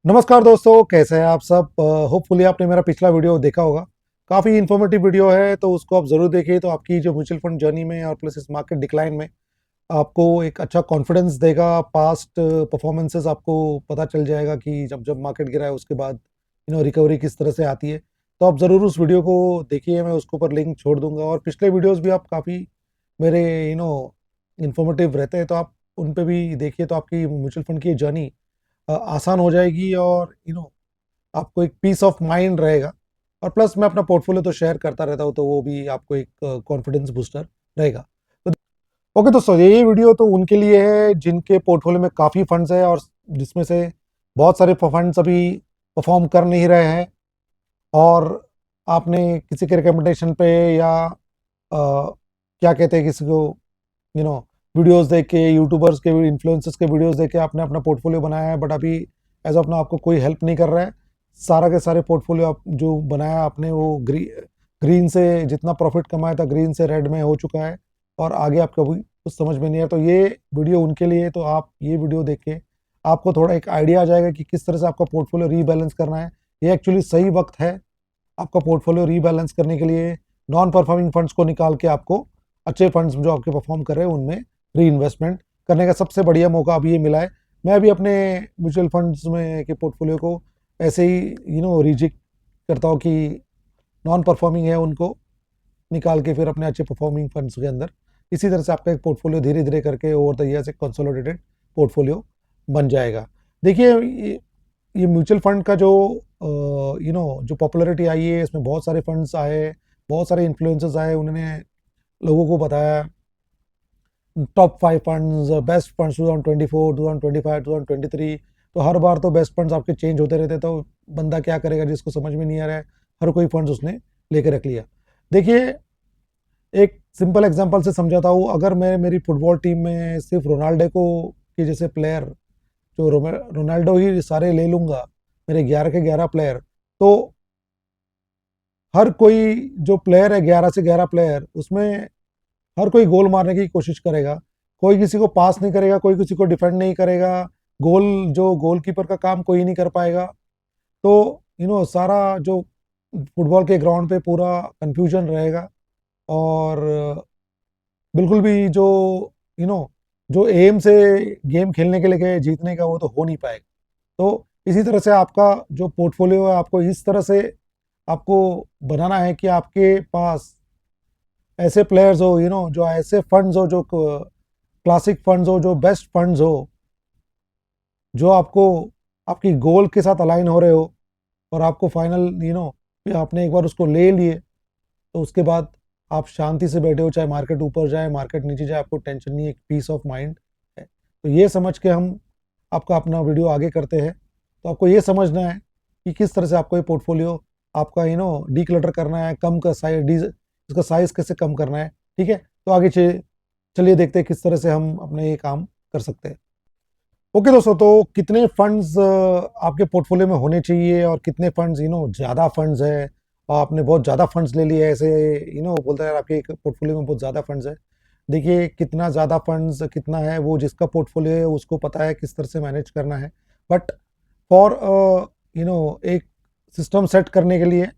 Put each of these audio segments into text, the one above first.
नमस्कार दोस्तों, कैसे हैं आप सब। होपफुली आपने मेरा पिछला वीडियो देखा होगा। काफ़ी इन्फॉर्मेटिव वीडियो है, तो उसको आप ज़रूर देखिए। तो आपकी जो म्यूचुअल फंड जर्नी में और प्लस इस मार्केट डिक्लाइन में आपको एक अच्छा कॉन्फिडेंस देगा। पास्ट परफॉर्मेंसेस आपको पता चल जाएगा कि जब जब मार्केट गिरा है उसके बाद रिकवरी किस तरह से आती है। तो आप ज़रूर उस वीडियो को देखिए, मैं उसके ऊपर लिंक छोड़ दूंगा। और पिछले वीडियोस भी आप काफ़ी मेरे इंफॉर्मेटिव रहते हैं, तो आप उन पे भी देखिए। तो आपकी म्यूचुअल फंड की जर्नी आसान हो जाएगी, और आपको एक पीस ऑफ माइंड रहेगा। और प्लस मैं अपना पोर्टफोलियो तो शेयर करता रहता हूँ, तो वो भी आपको एक कॉन्फिडेंस बूस्टर रहेगा। तो ओके दोस्तों, ये वीडियो तो उनके लिए है जिनके पोर्टफोलियो में काफ़ी फंड्स है, और जिसमें से बहुत सारे फंड्स अभी परफॉर्म कर नहीं रहे हैं। और आपने किसी के रिकमेंडेशन पे या क्या कहते हैं, किसी को यू नो वीडियोस देख के, यूट्यूबर्स के, इन्फ्लुएंसर्स के वीडियोस देख के आपने अपना पोर्टफोलियो बनाया है, बट अभी एज ऑफ नाउ आपको कोई हेल्प नहीं कर रहा है। सारा के सारे पोर्टफोलियो आप जो बनाया आपने, वो ग्रीन से जितना प्रॉफिट कमाया था, ग्रीन से रेड में हो चुका है, और आगे आपको अभी कुछ समझ में नहीं है। तो ये वीडियो उनके लिए है। तो आप ये वीडियो देख के आपको थोड़ा एक आइडिया आ जाएगा कि किस तरह से आपका पोर्टफोलियो रीबैलेंस करना है। ये एक्चुअली सही वक्त है आपका पोर्टफोलियो रीबैलेंस करने के लिए। नॉन परफॉर्मिंग फंड्स को निकाल के आपको अच्छे फंड्स जो आपके परफॉर्म कर रहे हैं उनमें री इन्वेस्टमेंट करने का सबसे बढ़िया मौका अभी ये मिला है। मैं अभी अपने म्यूचुअल फंड्स में के पोर्टफोलियो को ऐसे ही रिजेक्ट करता हूँ कि नॉन परफॉर्मिंग है उनको निकाल के फिर अपने अच्छे परफॉर्मिंग फंड्स के अंदर। इसी तरह से आपका एक पोर्टफोलियो धीरे धीरे करके ओवर द ईयर्स एक कंसोलिडेटेड पोर्टफोलियो बन जाएगा। देखिए, ये म्यूचुअल फंड का जो जो पॉपुलैरिटी आई है, इसमें बहुत सारे फंड्स आए, बहुत सारे इन्फ्लुएंसर्स आए, उन्होंने लोगों को बताया टॉप 5 फंड्स, बेस्ट फंड्स 2024, 2025, 2023। तो हर बार तो बेस्ट फंड्स आपके चेंज होते रहते, तो बंदा क्या करेगा जिसको समझ में नहीं आ रहा है, हर कोई फंड्स उसने लेके रख लिया। देखिए, एक सिंपल एग्जांपल से समझाता हूँ। अगर मैं मेरी फुटबॉल टीम में सिर्फ रोनाल्डो को के जैसे प्लेयर, जो रोनाल्डो ही सारे ले लूंगा, मेरे 11 के 11 प्लेयर, तो हर कोई जो प्लेयर है, 11 से 11 प्लेयर, उसमें हर कोई गोल मारने की कोशिश करेगा। कोई किसी को पास नहीं करेगा, कोई किसी को डिफेंड नहीं करेगा। गोल जो गोलकीपर का काम कोई नहीं कर पाएगा। तो सारा जो फुटबॉल के ग्राउंड पे पूरा कंफ्यूजन रहेगा। और बिल्कुल भी जो यू नो जो एम से गेम खेलने के लिए गए जीतने का, वो तो हो नहीं पाएगा। तो इसी तरह से आपका जो पोर्टफोलियो है, आपको इस तरह से आपको बनाना है कि आपके पास ऐसे प्लेयर्स हो, जो ऐसे फंड्स हो, जो क्लासिक फंड्स हो, जो बेस्ट फंड्स हो, जो आपको आपकी गोल के साथ अलाइन हो रहे हो। और आपको फाइनल आपने एक बार उसको ले लिए, तो उसके बाद आप शांति से बैठे हो, चाहे मार्केट ऊपर जाए मार्केट नीचे जाए, आपको टेंशन नहीं है, एक पीस ऑफ माइंड है। तो ये समझ के हम आपका अपना वीडियो आगे करते हैं। तो आपको ये समझना है कि किस तरह से आपको ये पोर्टफोलियो आपका डीक्लटर करना है, कम का साइज इसका साइज कैसे कम करना है। ठीक है, तो आगे चलिए देखते हैं किस तरह से हम अपने ये काम कर सकते हैं। ओके दोस्तों, तो कितने फंड्स आपके पोर्टफोलियो में होने चाहिए, और कितने फंड्स ज़्यादा फंड्स है, और आपने बहुत ज़्यादा फंड्स ले लिए ऐसे, बोलते हैं आपके पोर्टफोलियो में बहुत ज़्यादा फंड्स है। देखिए, कितना ज़्यादा फंड्स कितना है, वो जिसका पोर्टफोलियो है उसको पता है किस तरह से मैनेज करना है। बट फॉर एक सिस्टम सेट करने के लिए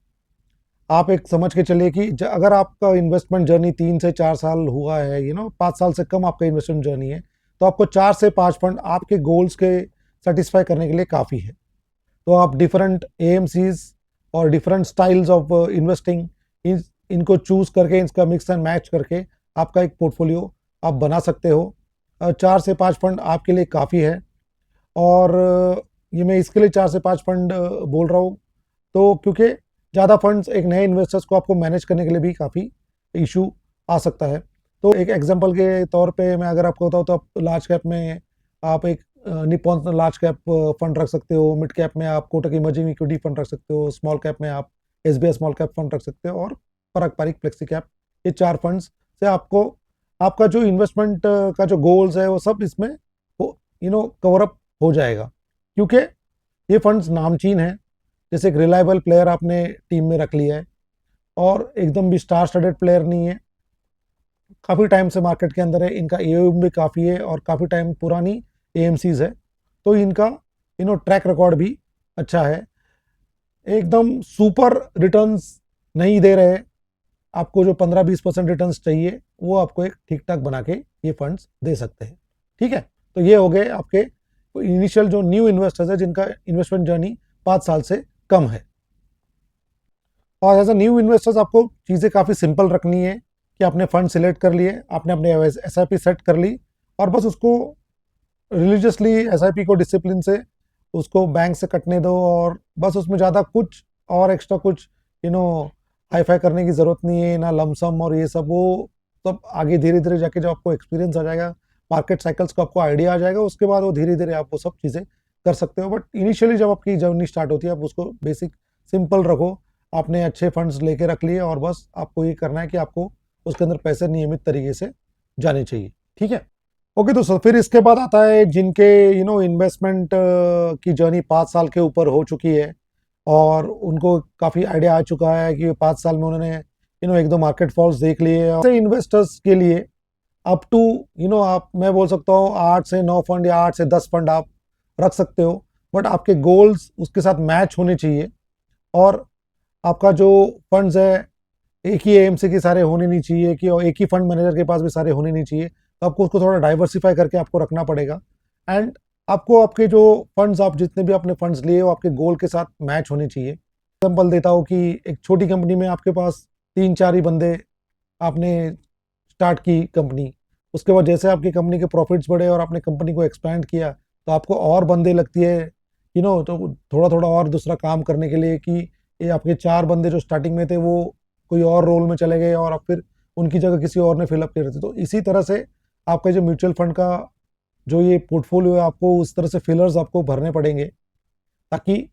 आप एक समझ के चलिए कि अगर आपका इन्वेस्टमेंट जर्नी 3 से 4 साल हुआ है, 5 साल से कम आपका इन्वेस्टमेंट जर्नी है, तो आपको 4 से 5 फंड आपके गोल्स के सेटिस्फाई करने के लिए काफ़ी है। तो आप डिफरेंट एएमसीज और डिफरेंट स्टाइल्स ऑफ इन्वेस्टिंग, इनको चूज करके, इसका मिक्स एंड मैच करके आपका एक पोर्टफोलियो आप बना सकते हो। 4 से 5 फंड आपके लिए काफ़ी है। और ये मैं इसके लिए 4 से 5 फंड बोल रहा हूँ, तो क्योंकि ज़्यादा फंड्स एक नए इन्वेस्टर्स को आपको मैनेज करने के लिए भी काफ़ी इशू आ सकता है। तो एक एग्जांपल के तौर पे मैं अगर आपको बताऊँ, तो आप लार्ज कैप में आप एक निप्पॉन लार्ज कैप फंड रख सकते हो। मिड कैप में आप कोटक इमर्जिंग इक्विटी फंड रख सकते हो। स्मॉल कैप में आप एसबीआई स्मॉल कैप फंड रख सकते हो। और पारंपरिक फ्लेक्सी कैप, ये 4 फंड्स से आपको आपका जो इन्वेस्टमेंट का जो गोल्स है वो सब इसमें कवर अप हो जाएगा। क्योंकि ये फंड्स नामचीन है, जैसे एक रिलायबल प्लेयर आपने टीम में रख लिया है, और एकदम भी स्टार स्टडेड प्लेयर नहीं है, काफ़ी टाइम से मार्केट के अंदर है, इनका एओएम भी काफ़ी है, और काफ़ी टाइम पुरानी एएमसीज है। तो इनका ट्रैक रिकॉर्ड भी अच्छा है, एकदम सुपर रिटर्न्स नहीं दे रहे, आपको जो 15-20% रिटर्न्स चाहिए वो आपको एक ठीक ठाक बना के ये फंड्स दे सकते हैं। ठीक है, तो ये हो गए आपके इनिशियल जो न्यू इन्वेस्टर्स है जिनका इन्वेस्टमेंट जर्नी 5 साल से कम है। और एज अ न्यू इन्वेस्टर्स आपको चीज़ें काफ़ी सिंपल रखनी है कि आपने फंड सिलेक्ट कर लिए, आपने अपने SIP सेट कर ली और बस उसको रिलीजियसली SIP को डिसिप्लिन से उसको बैंक से कटने दो और बस उसमें ज़्यादा कुछ और एक्स्ट्रा कुछ हाई फाई करने की ज़रूरत नहीं है, ना लमसम और ये सब, वो सब आगे धीरे धीरे जाके जब आपको एक्सपीरियंस आ जाएगा, मार्केट साइकिल्स का आपको आइडिया आ जाएगा, उसके बाद वो धीरे धीरे आप वो सब चीज़ें कर सकते हो। बट इनिशियली जब आपकी जर्नी स्टार्ट होती है आप उसको बेसिक सिंपल रखो, आपने अच्छे फंड्स लेके रख लिए और बस आपको ये करना है कि आपको उसके अंदर पैसे नियमित तरीके से जाने चाहिए। ठीक है, ओके। तो सर फिर इसके बाद आता है जिनके इन्वेस्टमेंट की जर्नी 5 साल के ऊपर हो चुकी है और उनको काफ़ी आइडिया आ चुका है कि 5 साल में उन्होंने एक दो मार्केट फॉल्स देख लिए। ऐसे इन्वेस्टर्स के लिए अप टू आप, मैं बोल सकता हूँ 8 से 9 फंड या 8 से 10 फंड आप रख सकते हो, बट आपके गोल्स उसके साथ मैच होने चाहिए और आपका जो फंड्स है एक ही AMC के सारे होने नहीं चाहिए कि, और एक ही फंड मैनेजर के पास भी सारे होने नहीं चाहिए, तो आपको उसको थोड़ा डाइवर्सिफाई करके आपको रखना पड़ेगा। एंड आपको आपके जो फंड्स, आप जितने भी आपने फंड्स लिए वो आपके गोल के साथ मैच होने चाहिए। एग्जाम्पल देता हूँ कि एक छोटी कंपनी में आपके पास 3-4 ही बंदे, आपने स्टार्ट की कंपनी, उसके बाद जैसे आपकी कंपनी के प्रॉफिट्स बढ़े और आपने कंपनी को एक्सपैंड किया तो आपको और बंदे लगती है तो थोड़ा थोड़ा और दूसरा काम करने के लिए कि ये आपके 4 बंदे जो स्टार्टिंग में थे वो कोई और रोल में चले गए और अब फिर उनकी जगह किसी और ने फिलअप कर थे। तो इसी तरह से आपका जो म्यूचुअल फंड का जो ये पोर्टफोलियो है आपको उस तरह से फिलर्स आपको भरने पड़ेंगे ताकि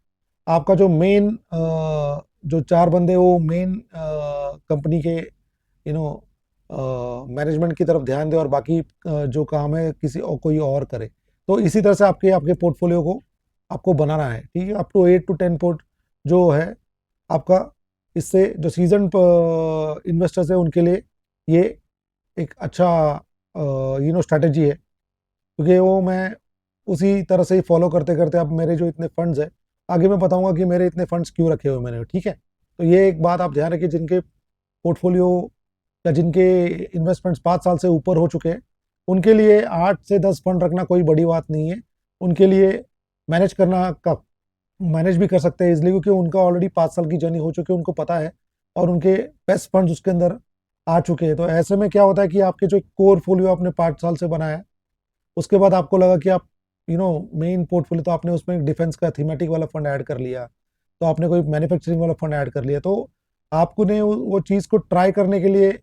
आपका जो मेन जो 4 बंदे वो मेन कंपनी के मैनेजमेंट की तरफ ध्यान दे और बाकी जो काम है किसी और कोई और करे। तो इसी तरह से आपके आपके पोर्टफोलियो को आपको बनाना है। ठीक है, अप टू 8 to 10 पोर्ट जो है आपका, इससे जो सीजन इन्वेस्टर्स है उनके लिए ये एक अच्छा स्ट्रैटेजी है, क्योंकि वो मैं उसी तरह से ही फॉलो करते करते अब मेरे जो इतने फंड्स है, आगे मैं बताऊंगा कि मेरे इतने फंड्स क्यों रखे हुए मैंने। ठीक है, तो ये एक बात आप ध्यान रखिए, जिनके पोर्टफोलियो या जिनके इन्वेस्टमेंट्स 5 साल से ऊपर हो चुके हैं उनके लिए 8 से 10 फंड रखना कोई बड़ी बात नहीं है। उनके लिए मैनेज करना का मैनेज भी कर सकते हैं इसलिए क्योंकि उनका ऑलरेडी 5 साल की जर्नी हो चुकी है, उनको पता है और उनके बेस्ट फंड्स उसके अंदर आ चुके हैं। तो ऐसे में क्या होता है कि आपके जो कोर फोलियो आपने 5 साल से बनाया है, उसके बाद आपको लगा कि आप मेन पोर्टफोलियो, तो आपने उसमें डिफेंस का थीमेटिक वाला फंड ऐड कर लिया, तो आपने कोई मैन्युफैक्चरिंग वाला फंड ऐड कर लिया, तो आपको ने वो चीज़ को ट्राई करने के लिए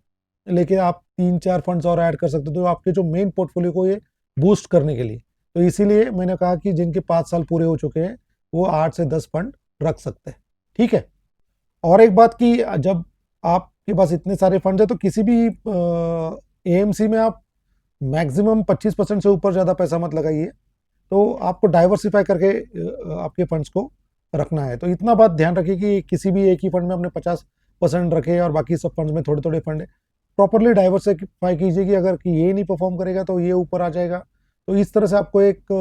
लेके आप 3-4 फंड्स और ऐड कर सकते हो, तो आपके जो मेन पोर्टफोलियो को ये बूस्ट करने के लिए। तो इसीलिए मैंने कहा कि जिनके 5 साल पूरे हो चुके हैं वो 8 से 10 फंड रख सकते हैं। ठीक है, और एक बात कि जब आपके पास इतने सारे फंड है तो किसी भी AMC में आप मैक्सिमम 25% से ऊपर ज़्यादा पैसा मत लगाइए, तो आपको डाइवर्सिफाई करके आपके फंड्स को रखना है। तो इतना बात ध्यान रखिए कि किसी भी एक ही फंड में अपने 50% रखे और बाकी सब फंड्स में थोड़े थोड़े फंड है। प्रॉपरली डाइवर्सिफाई कीजिए कि अगर कि ये नहीं परफॉर्म करेगा तो ये ऊपर आ जाएगा। तो इस तरह से आपको एक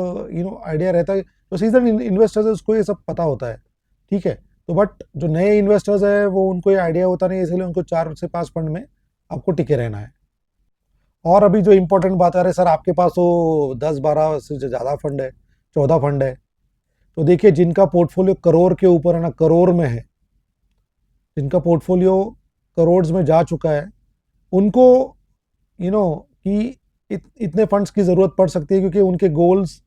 आइडिया रहता है। तो सीजन इन्वेस्टर्स है उसको ये सब पता होता है। ठीक है, तो बट जो नए इन्वेस्टर्स है वो उनको ये आइडिया होता नहीं, इसलिए उनको 4 से 5 फंड में आपको टिके रहना है। और अभी जो इंपॉर्टेंट बात आ रही है, सर आपके पास तो 10-12 से ज़्यादा फंड है, 14 फंड है, तो देखिए जिनका पोर्टफोलियो करोड़ के ऊपर है ना, करोड़ में है, जिनका पोर्टफोलियो करोड़ में जा चुका है, उनको कि इतने फंड्स की ज़रूरत पड़ सकती है क्योंकि उनके गोल्स,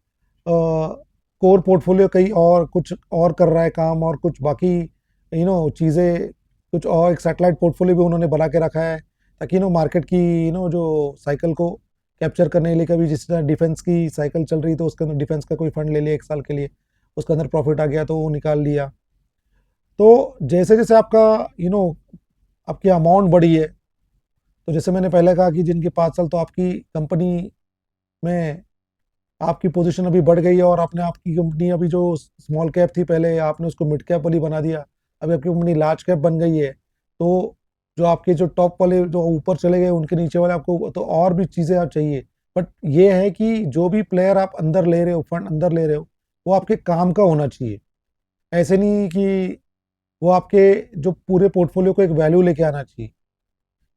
कोर पोर्टफोलियो कहीं और कुछ और कर रहा है काम, और कुछ बाकी चीज़ें, कुछ और एक सैटेलाइट पोर्टफोलियो भी उन्होंने बना के रखा है ताकि मार्केट की जो साइकिल को कैप्चर करने के लिए, कभी जिस तरह डिफेंस की साइकिल चल रही तो उसके अंदर डिफेंस का कोई फंड ले लिया 1 साल के लिए, उसके अंदर प्रॉफिट आ गया तो वो निकाल लिया। तो जैसे जैसे आपका आपकी अमाउंट बढ़ी है, तो जैसे मैंने पहले कहा कि जिनकी 5 साल, तो आपकी कंपनी में आपकी पोजीशन अभी बढ़ गई है और आपने आपकी कंपनी अभी जो स्मॉल कैप थी पहले आपने उसको मिड कैप वाली बना दिया, अभी आपकी कंपनी लार्ज कैप बन गई है। तो जो आपके जो टॉप वाले जो ऊपर चले गए उनके नीचे वाले आपको तो और भी चीज़ें आप चाहिए। बट ये है कि जो भी प्लेयर आप अंदर ले रहे हो, फंड अंदर ले रहे हो, वो आपके काम का होना चाहिए। ऐसे नहीं कि वो आपके जो पूरे पोर्टफोलियो को एक वैल्यू लेके आना चाहिए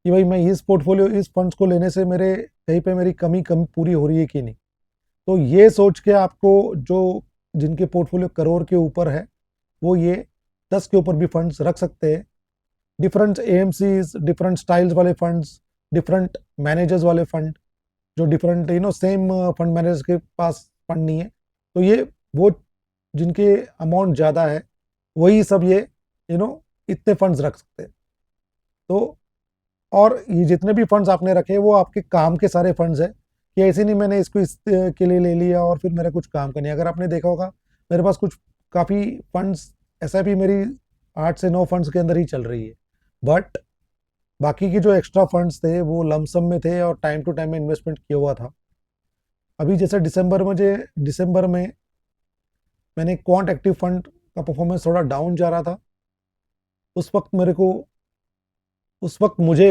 कि भाई मैं इस फंड्स को लेने से मेरे कहीं पे मेरी कमी कमी पूरी हो रही है कि नहीं। तो ये सोच के आपको जो जिनके पोर्टफोलियो करोड़ के ऊपर है वो ये 10 के ऊपर भी फंड्स रख सकते हैं। डिफरेंट एएमसीज, डिफरेंट स्टाइल्स वाले फंड्स, डिफरेंट मैनेजर्स वाले फंड, जो डिफरेंट सेम फंड मैनेजर्स के पास फंड नहीं है, तो ये वो जिनके अमाउंट ज़्यादा है वही सब ये इतने फंड्स रख सकते हैं। तो और ये जितने भी फंड्स आपने रखे वो आपके काम के सारे फंड्स है कि ऐसे नहीं मैंने इसको इस के लिए ले लिया और फिर मेरा कुछ काम का नहीं। अगर आपने देखा होगा मेरे पास कुछ काफ़ी फंड्स एसआईपी मेरी 8 से 9 फंड्स के अंदर ही चल रही है, बट बाकी के जो एक्स्ट्रा फंड्स थे वो लमसम में थे और टाइम टू टाइम में इन्वेस्टमेंट किया हुआ था। अभी जैसे दिसंबर में मैंने क्वांट एक्टिव फंड का परफॉर्मेंस थोड़ा डाउन जा रहा था। उस वक्त मेरे को उस वक्त मुझे,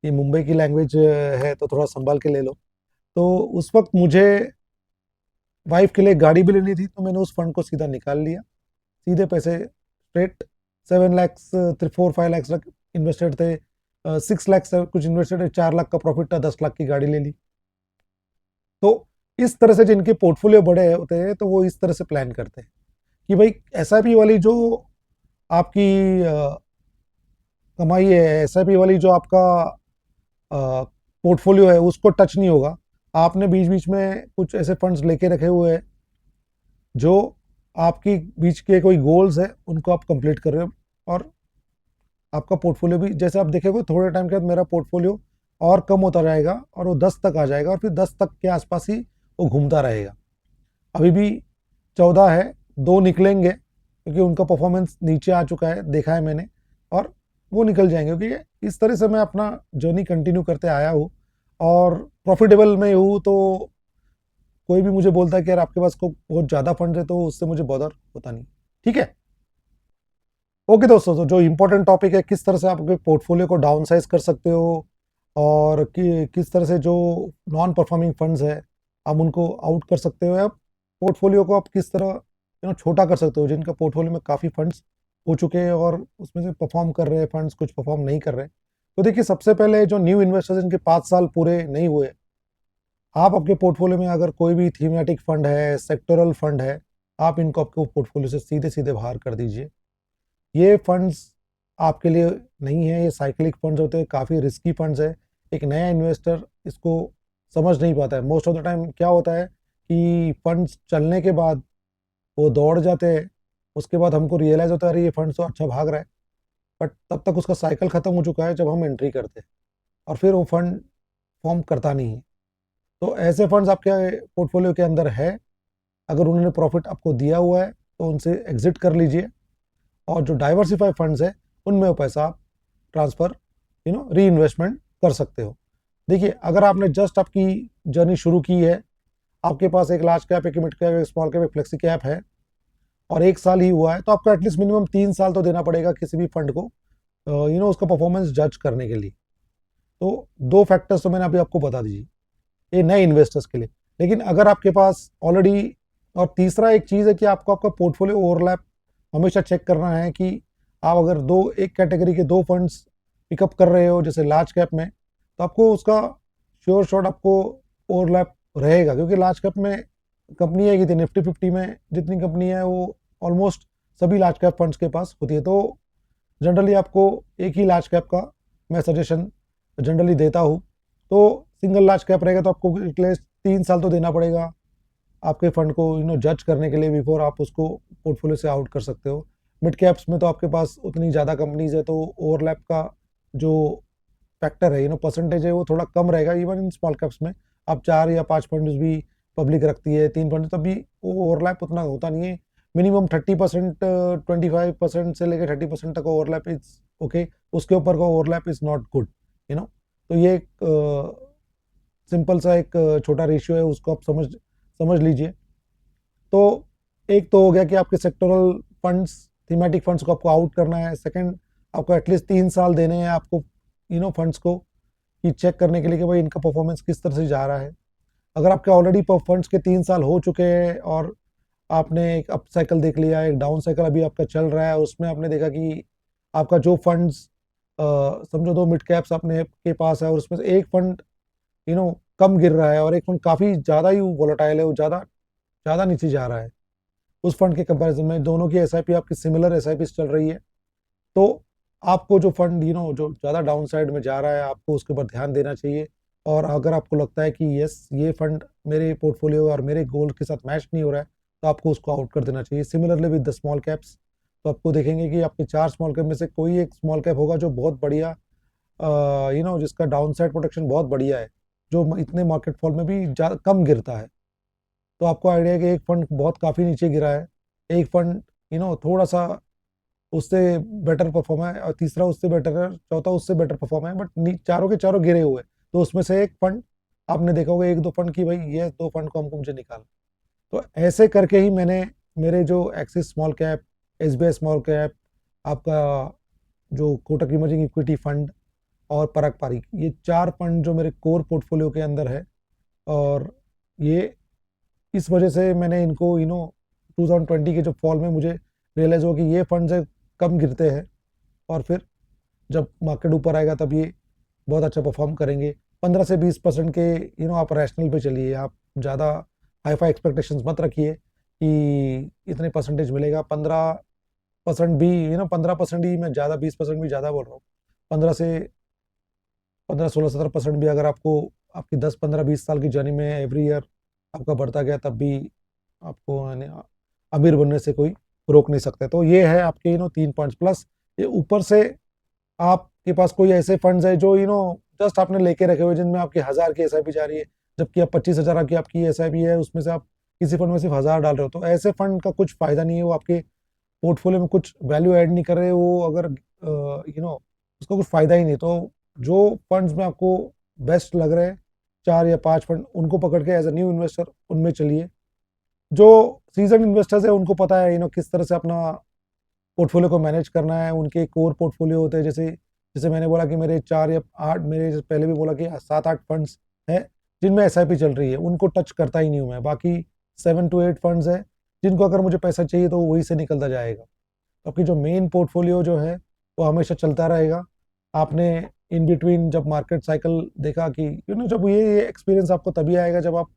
ये मुंबई की लैंग्वेज है तो थोड़ा संभाल के ले लो, तो उस वक्त मुझे वाइफ के लिए गाड़ी भी लेनी थी, तो मैंने उस फंड को सीधा निकाल लिया, सीधे पैसे स्ट्रेट 7 लाख 4-5 लाख इन्वेस्टेड थे, 6 लाख से कुछ इन्वेस्टेड है, 4 लाख का प्रॉफिट था, 10 लाख की गाड़ी ले ली। तो इस तरह से जिनके पोर्टफोलियो बड़े होते हैं तो वो इस तरह से प्लान करते हैं कि भाई एसआईपी वाली जो आपकी कमाई है, एसआईपी वाली जो आपका पोर्टफोलियो है उसको टच नहीं होगा। आपने बीच बीच में कुछ ऐसे फंड्स लेके रखे हुए हैं जो आपकी बीच के कोई गोल्स है उनको आप कंप्लीट कर रहे हो, और आपका पोर्टफोलियो भी जैसे आप देखेंगे थोड़े टाइम के बाद मेरा पोर्टफोलियो और कम होता जाएगा और वो 10 तक आ जाएगा और फिर 10 तक के आसपास ही वो घूमता रहेगा। अभी भी 14 है, 2 निकलेंगे क्योंकि उनका परफॉर्मेंस नीचे आ चुका है, देखा है मैंने, और वो निकल जाएंगे क्योंकि इस तरह से मैं अपना जर्नी कंटिन्यू करते आया हूँ और प्रॉफिटेबल में हूँ। तो कोई भी मुझे बोलता है कि यार आपके पास को बहुत ज़्यादा फंड है तो उससे मुझे बॉदर होता नहीं। ठीक है, ओके दोस्तों, तो जो इम्पोर्टेंट टॉपिक है किस तरह से आप अपने पोर्टफोलियो को डाउन साइज कर सकते हो और किस तरह से जो नॉन परफॉर्मिंग फंड्स है आप उनको आउट कर सकते हो, या पोर्टफोलियो को आप किस तरह छोटा कर सकते हो जिनका पोर्टफोलियो में काफ़ी फंड्स हो चुके हैं और उसमें से परफॉर्म कर रहे हैं फंड्स, कुछ परफॉर्म नहीं कर रहे। तो देखिए सबसे पहले जो न्यू इन्वेस्टर्स जिनके 5 साल पूरे नहीं हुए, आप आपके पोर्टफोलियो में अगर कोई भी थीमेटिक फंड है, सेक्टोरल फंड है, आप इनको आपके पोर्टफोलियो से सीधे सीधे बाहर कर दीजिए। ये फंड्स आपके लिए नहीं है, ये साइक्लिक फंड्स होते हैं, काफ़ी रिस्की फंड्स है। एक नया इन्वेस्टर इसको समझ नहीं पाता है। मोस्ट ऑफ द टाइम क्या होता है कि फंड्स चलने के बाद वो दौड़ जाते हैं, उसके बाद हमको रियलाइज़ होता है अरे ये फंड तो अच्छा भाग रहा है, बट तब तक उसका साइकिल ख़त्म हो चुका है जब हम एंट्री करते हैं और फिर वो फंड फॉर्म करता नहीं है। तो ऐसे फंड्स आपके पोर्टफोलियो के अंदर है, अगर उन्होंने प्रॉफिट आपको दिया हुआ है तो उनसे एग्जिट कर लीजिए, और जो डाइवर्सिफाई फंड्स है उनमें वो पैसा आप ट्रांसफ़र री इन्वेस्टमेंट कर सकते हो। देखिए अगर आपने जस्ट आपकी जर्नी शुरू की है, आपके पास एक लार्ज कैप, एक मिड कैप, एक स्मॉल कैप, एक फ्लेक्सी कैप है और 1 साल ही हुआ है, तो आपको एटलीस्ट मिनिमम 3 साल तो देना पड़ेगा किसी भी फंड को उसका परफॉर्मेंस जज करने के लिए। तो 2 फैक्टर्स तो मैंने अभी आपको बता दीजिए ये नए इन्वेस्टर्स के लिए। लेकिन अगर आपके पास ऑलरेडी, और तीसरा एक चीज़ है कि आपको आपका पोर्टफोलियो ओवरलैप हमेशा चेक करना है कि आप अगर एक कैटेगरी के 2 फंड्स पिकअप कर रहे हो जैसे लार्ज कैप में, तो आपको उसका श्योर शॉट आपको ओवरलैप रहेगा, क्योंकि लार्ज कैप में कंपनी है कि निफ्टी 50 में जितनी कंपनी है वो ऑलमोस्ट सभी लार्ज कैप फंड्स के पास होती है। तो जनरली आपको एक ही लार्ज कैप का मैं सजेशन जनरली देता हूँ। तो सिंगल लार्ज कैप रहेगा तो आपको एटलीस्ट 3 साल तो देना पड़ेगा आपके फंड को जज करने के लिए बिफोर आप उसको पोर्टफोलियो से आउट कर सकते हो। मिड कैप्स में तो आपके पास उतनी ज़्यादा कंपनीज है तो ओवरलैप का जो फैक्टर है परसेंटेज है वो थोड़ा कम रहेगा। इवन इन स्मॉल कैप्स में आप 4 या 5 फंड भी पब्लिक रखती है, 3 फंड, तब भी ओवरलैप उतना होता नहीं है। मिनिमम 30%, 25% से लेकर 30% तक ओवरलैप इज ओके, उसके ऊपर का ओवरलैप इज नॉट गुड तो ये एक सिंपल सा एक छोटा रेशियो है, उसको आप समझ लीजिए। तो एक तो हो गया कि आपके सेक्टोरल फंड्स, थीमेटिक फंड्स को आपको आउट करना है। सेकंड, आपको एटलीस्ट 3 साल देने हैं आपको फंड्स को कि चेक करने के लिए कि भाई इनका परफॉर्मेंस किस तरह से जा रहा है। अगर आपके ऑलरेडी फंड्स के 3 साल हो चुके हैं और आपने एक अप साइकिल देख लिया, एक डाउन साइकिल अभी आपका चल रहा है, उसमें आपने देखा कि आपका जो फंड्स समझो 2 मिड कैप्स अपने के पास है और उसमें से एक फंड कम गिर रहा है और एक फंड काफ़ी ज़्यादा ही वोलेटाइल है, वो ज़्यादा ज़्यादा नीचे जा रहा है। उस फंड के कंपैरिजन में दोनों की एसआईपी आपकी सिमिलर एसआईपी चल रही है, तो आपको जो फंड जो ज़्यादा डाउन साइड में जा रहा है, आपको उसके ऊपर ध्यान देना चाहिए। और अगर आपको लगता है कि यस, ये फंड मेरे पोर्टफोलियो और मेरे गोल के साथ मैच नहीं हो रहा है, तो आपको उसको आउट कर देना चाहिए। Similarly with the small caps, तो आपको देखेंगे कि आपके 4 स्मॉल कैप में से कोई एक स्मॉल कैप होगा जो बहुत बढ़िया, जिसका डाउन साइड प्रोटेक्शन बहुत बढ़िया है, जो इतने मार्केट फॉल में भी कम गिरता है। तो आपको आइडिया है कि एक फंड बहुत काफ़ी नीचे गिरा है, एक फंड थोड़ा सा उससे बेटर परफॉर्म है, और तीसरा उससे बेटर है, चौथा उससे बेटर परफॉर्म है, बट चारों के चारों गिरे हुए। तो उसमें से एक फंड आपने देखा होगा, एक दो फंड की भाई ये 2 फंड को हमको मुझे निकाल। तो ऐसे करके ही मैंने मेरे जो axis small cap, SBI small cap, आपका जो कोटक इमर्जिंग इक्विटी फंड और परक पारिक, ये 4 फंड जो मेरे कोर पोर्टफोलियो के अंदर है। और ये इस वजह से मैंने इनको 2020 के जो फॉल में मुझे रियलाइज़ हुआ कि ये फंड से कम गिरते हैं, और फिर जब मार्केट ऊपर आएगा तब ये बहुत अच्छा परफॉर्म करेंगे। 15 से 20% के आप रैशनल पे चलिए, आप ज़्यादा हाई फाई एक्सपेक्टेशंस मत रखिए कि इतने परसेंटेज मिलेगा। 15% भी 15% ही मैं ज़्यादा, 20% भी ज़्यादा बोल रहा हूँ। 15 16 17% भी अगर आपको आपकी 10 15 20 साल की जर्नी में एवरी ईयर आपका बढ़ता गया, तब भी आपको अमीर बनने से कोई रोक नहीं सकता। तो ये है आपके 3 पॉइंट्स प्लस। ये ऊपर से आपके पास कोई ऐसे फंड्स है जो जस्ट आपने लेके रखे हुए, जिनमें आपकी 1000 की एसआईपी जा रही है, जबकि आप 25,000 की आपकी एसआईपी है, उसमें से आप किसी फंड में सिर्फ 1000 डाल रहे हो, तो ऐसे फंड का कुछ फायदा नहीं है। वो आपके पोर्टफोलियो में कुछ वैल्यू ऐड नहीं कर रहे, वो अगर उसका कुछ फायदा ही नहीं। तो जो फंड्स में आपको बेस्ट लग रहे हैं, 4 या 5 फंड, उनको पकड़ के एज अ न्यू इन्वेस्टर उनमें चलिए। जो सीजन इन्वेस्टर्स है उनको पता है किस तरह से अपना पोर्टफोलियो को मैनेज करना है। उनके कोर पोर्टफोलियो होते हैं, जैसे जैसे मैंने बोला कि मेरे 4 या 8, मेरे पहले भी बोला कि 7 8 फंड्स हैं जिनमें एसआईपी चल रही है, उनको टच करता ही नहीं हूँ मैं। बाकी 7 to 8 फंड्स है जिनको अगर मुझे पैसा चाहिए तो वही से निकलता जाएगा। तो आपकी जो मेन पोर्टफोलियो जो है वो हमेशा चलता रहेगा। आपने इन बिटवीन जब मार्केट साइकिल देखा कि जब ये एक्सपीरियंस आपको तभी आएगा जब आप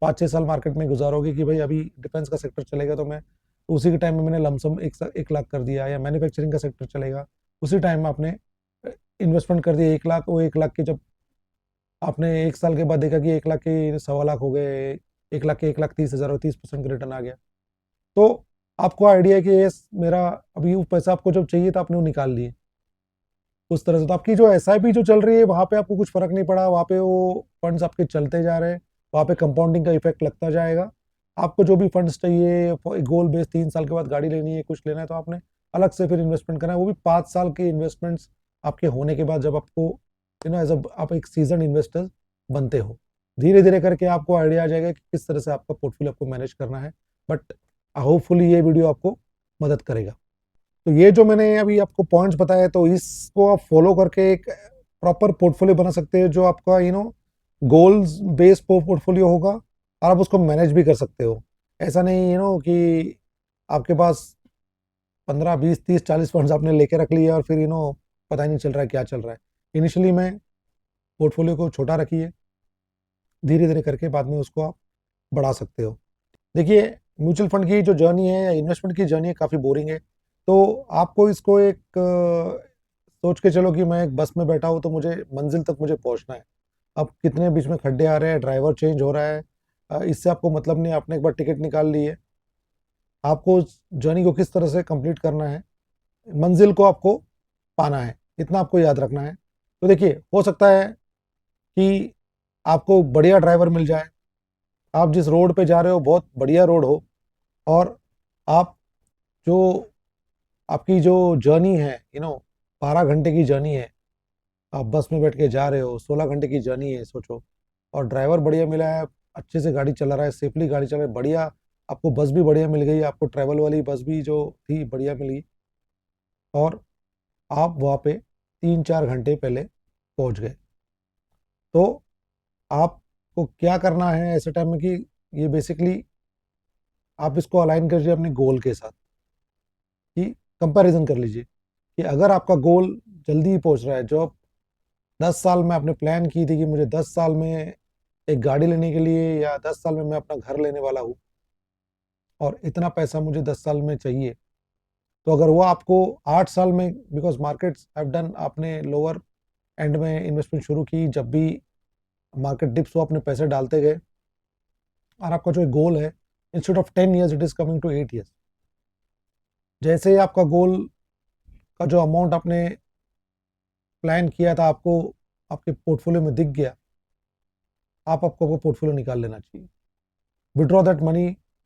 5 6 साल मार्केट में गुजारोगे कि भाई अभी डिफेंस का सेक्टर चलेगा तो मैं उसी के टाइम में मैंने लमसम 1 लाख कर दिया, या मैन्युफैक्चरिंग का सेक्टर चलेगा उसी टाइम में आपने इन्वेस्टमेंट कर दिया 1 लाख। वो 1 लाख के जब आपने 1 साल के बाद देखा कि 1 लाख के 1.25 लाख हो गए, 1 लाख के 1,30,000 और 30% का रिटर्न आ गया, तो आपको आइडिया है कि ये मेरा अभी वो पैसा आपको जब चाहिए था आपने वो निकाल लिए उस तरह से। तो आपकी जो एसआईपी जो चल रही है वहाँ पे आपको कुछ फर्क नहीं पड़ा, वहाँ पे वो फंड्स आपके चलते जा रहे हैं, वहाँ पे कंपाउंडिंग का इफेक्ट लगता जाएगा। आपको जो भी फंड्स चाहिए, गोल बेस 3 साल के बाद गाड़ी लेनी है, कुछ लेना है, तो आपने अलग से फिर इन्वेस्टमेंट करना है, वो भी 5 साल के इन्वेस्टमेंट्स आपके होने के बाद, जब आपको एज आप एक सीजन इन्वेस्टर बनते हो। धीरे धीरे करके आपको आइडिया आ जाएगा कि किस तरह से आपका पोर्टफोलियो आपको मैनेज करना है। बट होपफुली ये वीडियो आपको मदद करेगा। तो ये जो मैंने अभी आपको पॉइंट्स बताए, तो इसको आप फॉलो करके एक प्रॉपर पोर्टफोलियो बना सकते हैं, जो आपका गोल्स बेस्ड पोर्टफोलियो होगा, और आप उसको मैनेज भी कर सकते हो। ऐसा नहीं कि आपके पास 15 20 30 40 फंड्स आपने लेके रख लिए और फिर पता ही नहीं चल रहा है क्या चल रहा है। इनिशियली में पोर्टफोलियो को छोटा रखिए, धीरे धीरे करके बाद में उसको आप बढ़ा सकते हो। देखिए, म्यूचुअल फंड की जो जर्नी है या इन्वेस्टमेंट की जर्नी है काफ़ी बोरिंग है। तो आपको इसको एक सोच के चलो कि मैं एक बस में बैठा हूँ, तो मुझे मंजिल तक मुझे पहुँचना है। अब कितने बीच में खड्डे आ रहे हैं, ड्राइवर चेंज हो रहा है, इससे आपको मतलब नहीं है। आपने एक बार टिकट निकाल ली है, आपको उस जर्नी को किस तरह से कंप्लीट करना है, मंजिल को आपको पाना है, इतना आपको याद रखना है। तो देखिए, हो सकता है कि आपको बढ़िया ड्राइवर मिल जाए, आप जिस रोड पे जा रहे हो बहुत बढ़िया रोड हो, और आप जो आपकी जो जर्नी है 12 घंटे की जर्नी है, आप बस में बैठ के जा रहे हो, 16 घंटे की जर्नी है सोचो, और ड्राइवर बढ़िया मिला है, अच्छे से गाड़ी चला रहा है, सेफली गाड़ी चला रहा है, बढ़िया, आपको बस भी बढ़िया मिल गई, आपको ट्रैवल वाली बस भी जो थी बढ़िया मिली, और आप वहाँ पे 3 4 घंटे पहले पहुँच गए। तो आपको क्या करना है ऐसे टाइम में कि ये बेसिकली आप इसको अलाइन करिए अपने गोल के साथ, कि कंपैरिजन कर लीजिए कि अगर आपका गोल जल्दी ही पहुंच रहा है, जो आप 10 साल में आपने प्लान की थी कि मुझे 10 साल में एक गाड़ी लेने के लिए या 10 साल में मैं अपना घर लेने वाला हूँ और इतना पैसा मुझे 10 साल में चाहिए, तो अगर वो आपको 8 साल में, बिकॉज मार्केट्स हैव डन, आपने लोअर एंड में इन्वेस्टमेंट शुरू की, जब भी मार्केट डिप्स वो अपने पैसे डालते गए, और आपका जो गोल है instead of 10 years it is coming to 8 years. जैसे ही आपका गोल का जो अमाउंट आपने प्लान किया था आपको आपके पोर्टफोलियो में दिख गया, आपको वो पोर्टफोलियो निकाल लेना चाहिए, withdraw that money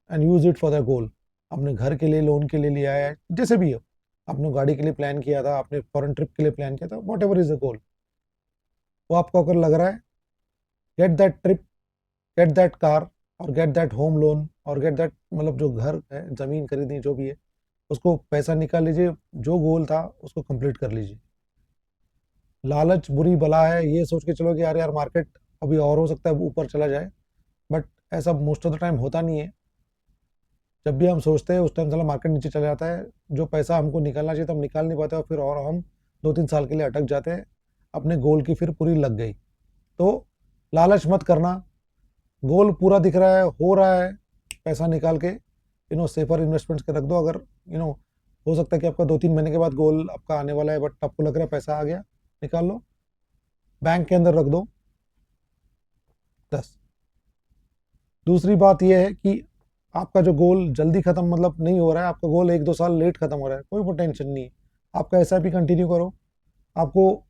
and use it for the goal. आपने घर के लिए लोन के लिए लिया है, जैसे भी हो, आपने गाड़ी के लिए प्लान किया था, आपने फॉरेन ट्रिप के लिए प्लान किया था, what ever is the goal, वो आपको अगर लग रहा है, get that trip, get that car, और गेट दैट होम लोन, और गेट दैट, मतलब जो घर है, ज़मीन खरीदनी, जो भी है, उसको पैसा निकाल लीजिए, जो गोल था उसको कंप्लीट कर लीजिए। लालच बुरी बला है, ये सोच के चलो कि यार यार मार्केट अभी और हो सकता है ऊपर चला जाए, बट ऐसा मोस्ट ऑफ द टाइम होता नहीं है। जब भी हम सोचते हैं उस टाइम साला मार्केट नीचे चला जाता है, जो पैसा हमको निकालना चाहिए तो हम निकाल नहीं पाते, और फिर और हम 2-3 साल के लिए अटक जाते हैं, अपने गोल की फिर पूरी लग गई। तो लालच मत करना, गोल पूरा दिख रहा है, हो रहा है, पैसा निकाल के सेफर इन्वेस्टमेंट्स के रख दो। अगर हो सकता है कि आपका 2-3 महीने के बाद गोल आपका आने वाला है, बट आपको लग रहा है पैसा आ गया, निकाल लो, बैंक के अंदर रख दो 10। दूसरी बात यह है कि आपका जो गोल जल्दी खत्म मतलब नहीं हो रहा है, आपका गोल 1-2 साल लेट खत्म हो रहा है, कोई टेंशन नहीं है, आपका SIP कंटिन्यू करो। आपको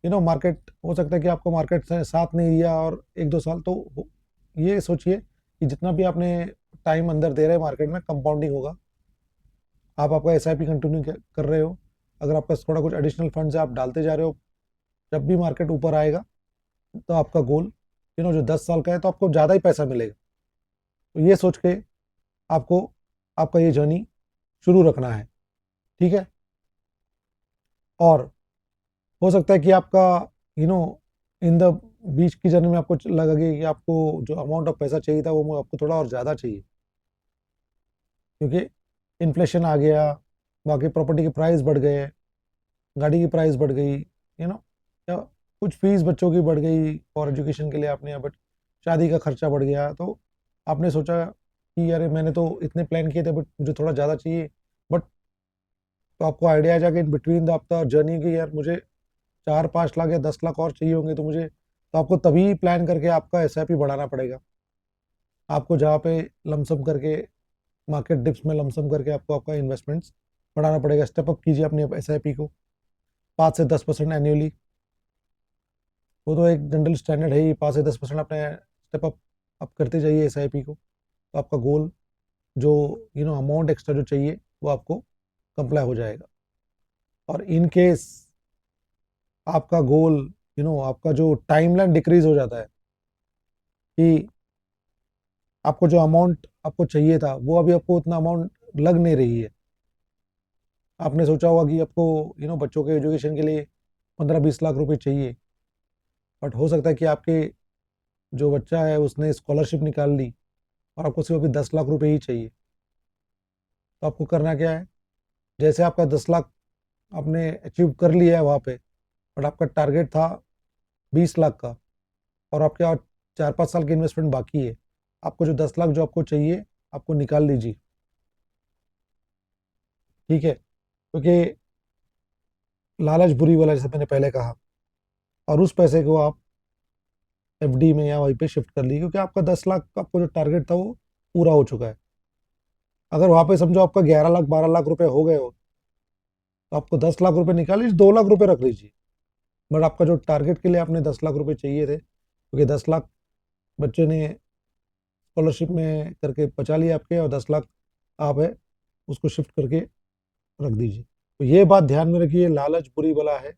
मार्केट हो सकता है कि आपको मार्केट से साथ नहीं दिया और 1-2 साल, तो ये सोचिए कि जितना भी आपने टाइम अंदर दे रहे हैं मार्केट में, कंपाउंडिंग होगा। आप आपका SIP कंटिन्यू कर रहे हो, अगर आपका थोड़ा कुछ एडिशनल फंड्स है आप डालते जा रहे हो, जब भी मार्केट ऊपर आएगा तो आपका गोल जो 10 साल का है तो आपको ज़्यादा ही पैसा मिलेगा। तो ये सोच के आपको आपका ये जर्नी शुरू रखना है, ठीक है। और हो सकता है कि आपका इन द बीच की जर्नी में आपको लगे कि आपको जो अमाउंट ऑफ पैसा चाहिए था वो आपको थोड़ा और ज़्यादा चाहिए, क्योंकि इन्फ्लेशन आ गया, बाकी प्रॉपर्टी के प्राइस बढ़ गए, गाड़ी की प्राइस बढ़ गई, या कुछ फीस बच्चों की बढ़ गई और एजुकेशन के लिए आपने, बट शादी का खर्चा बढ़ गया, तो आपने सोचा कि यार मैंने तो इतने प्लान किए थे बट मुझे थोड़ा ज़्यादा चाहिए, बट तो आपको आइडिया आ जाएगा इन बिटवीन द आपका जर्नी की, यार मुझे 4-5 लाख या 10 लाख और चाहिए होंगे, तो मुझे, तो आपको तभी प्लान करके आपका SIP बढ़ाना पड़ेगा। आपको जहाँ पे लमसम करके मार्केट डिप्स में लमसम करके आपको आपका इन्वेस्टमेंट्स बढ़ाना पड़ेगा। स्टेप अप कीजिए अपने SIP को 5 से 10% एन्युअली, वो तो एक जनरल स्टैंडर्ड है ही, 5 से 10% अपने स्टेप अप करते जाइए SIP को, तो आपका गोल जो अमाउंट एक्स्ट्रा जो चाहिए वो आपको कंप्लाई हो जाएगा। और इन केस आपका गोल आपका जो टाइमलाइन डिक्रीज हो जाता है, कि आपको जो अमाउंट आपको चाहिए था वो अभी आपको उतना अमाउंट लग नहीं रही है, आपने सोचा होगा कि आपको बच्चों के एजुकेशन के लिए 15-20 लाख रुपए चाहिए, बट हो सकता है कि आपके जो बच्चा है उसने स्कॉलरशिप निकाल ली और आपको सिर्फ अभी 10 लाख रुपए ही चाहिए। तो आपको करना क्या है, जैसे आपका 10 लाख आपने अचीव कर लिया है वहाँ पे, बट आपका टारगेट था 20 लाख का, और आपके और 4-5 साल की इन्वेस्टमेंट बाकी है, आपको जो 10 लाख जो आपको चाहिए आपको निकाल लीजिए, ठीक है, क्योंकि लालच बुरी वाला, जैसे मैंने पहले कहा, और उस पैसे को आप FD में या वहीं पे शिफ्ट कर लीजिए, क्योंकि आपका 10 लाख आपको जो टारगेट था वो पूरा हो चुका है। अगर वहाँ पे समझो आपका 11 लाख 12 लाख रुपए हो गए हो, तो आपको 10 लाख रुपए निकाल लीजिए, 2 लाख रुपए रख लीजिए, बट आपका जो टारगेट के लिए आपने 10 लाख रुपए चाहिए थे, क्योंकि 10 लाख बच्चे ने स्कॉलरशिप में करके बचा लिए आपके, और 10 लाख आप है उसको शिफ्ट करके रख दीजिए। तो ये बात ध्यान में रखिए, लालच बुरी बला है,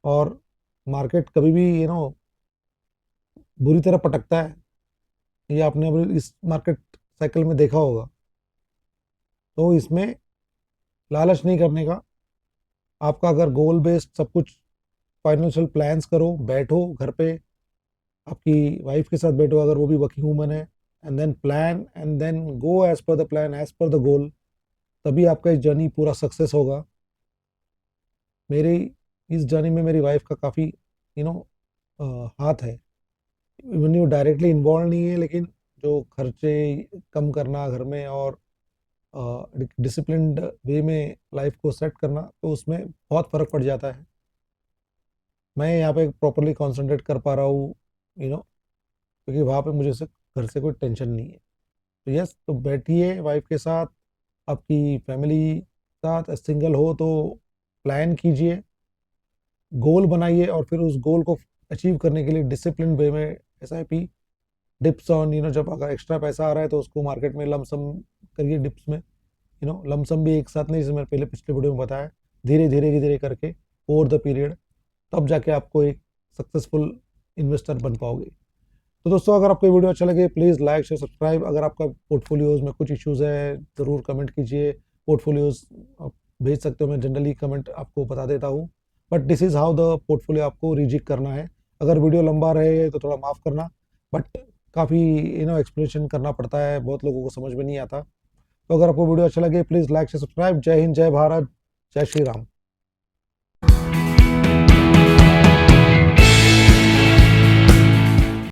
और मार्केट कभी भी बुरी तरह पटकता है, ये आपने अभी इस मार्केट साइकिल में देखा होगा। तो इसमें लालच नहीं करने का, आपका अगर गोल बेस्ड सब कुछ फाइनेंशियल प्लान्स करो, बैठो घर पे, आपकी वाइफ के साथ बैठो अगर वो भी वर्किंग वूमन है, and then plan and then go as per the plan, as per the goal, तभी आपका इस जर्नी पूरा सक्सेस होगा। मेरी इस जर्नी में मेरी वाइफ का काफ़ी हाथ है। इवन वो डायरेक्टली इन्वॉल्व नहीं है, लेकिन जो खर्चे कम करना घर में और डिसिप्लिन्ड वे में लाइफ को सेट करना, तो उसमें बहुत फ़र्क पड़ जाता है। मैं यहाँ पे प्रॉपरली कंसंट्रेट कर पा रहा हूँ, क्योंकि वहाँ पे मुझे से घर से कोई टेंशन नहीं है। तो यस, तो बैठिए वाइफ के साथ, आपकी फैमिली साथ, सिंगल हो तो प्लान कीजिए, गोल बनाइए, और फिर उस गोल को अचीव करने के लिए डिसिप्लिन वे में SIP डिप्स ऑन, जब अगर एक्स्ट्रा पैसा आ रहा है तो उसको मार्केट में लमसम करिए डिप्स में, लमसम भी एक साथ नहीं, जैसे मैंने पहले पिछले वीडियो में बताया, धीरे धीरे धीरे करके ओवर द पीरियड, तब जाके आपको एक सक्सेसफुल इन्वेस्टर बन पाओगे। तो दोस्तों, अगर आपको वीडियो अच्छा लगे प्लीज़ लाइक शेयर सब्सक्राइब। अगर आपका पोर्टफोलियोज में कुछ इश्यूज है ज़रूर कमेंट कीजिए। पोर्टफोलियोज आप भेज सकते हो, मैं जनरली कमेंट आपको बता देता हूँ, but this is how the portfolio आपको रिजिक करना है। अगर वीडियो लंबा रहे तो थोड़ा माफ़ करना, बट काफ़ी एक्सप्लेनेशन करना पड़ता है, बहुत लोगों को समझ में नहीं आता। तो अगर आपको वीडियो अच्छा लगे प्लीज़ लाइक शेयर सब्सक्राइब। जय हिंद, जय भारत, जय श्री राम।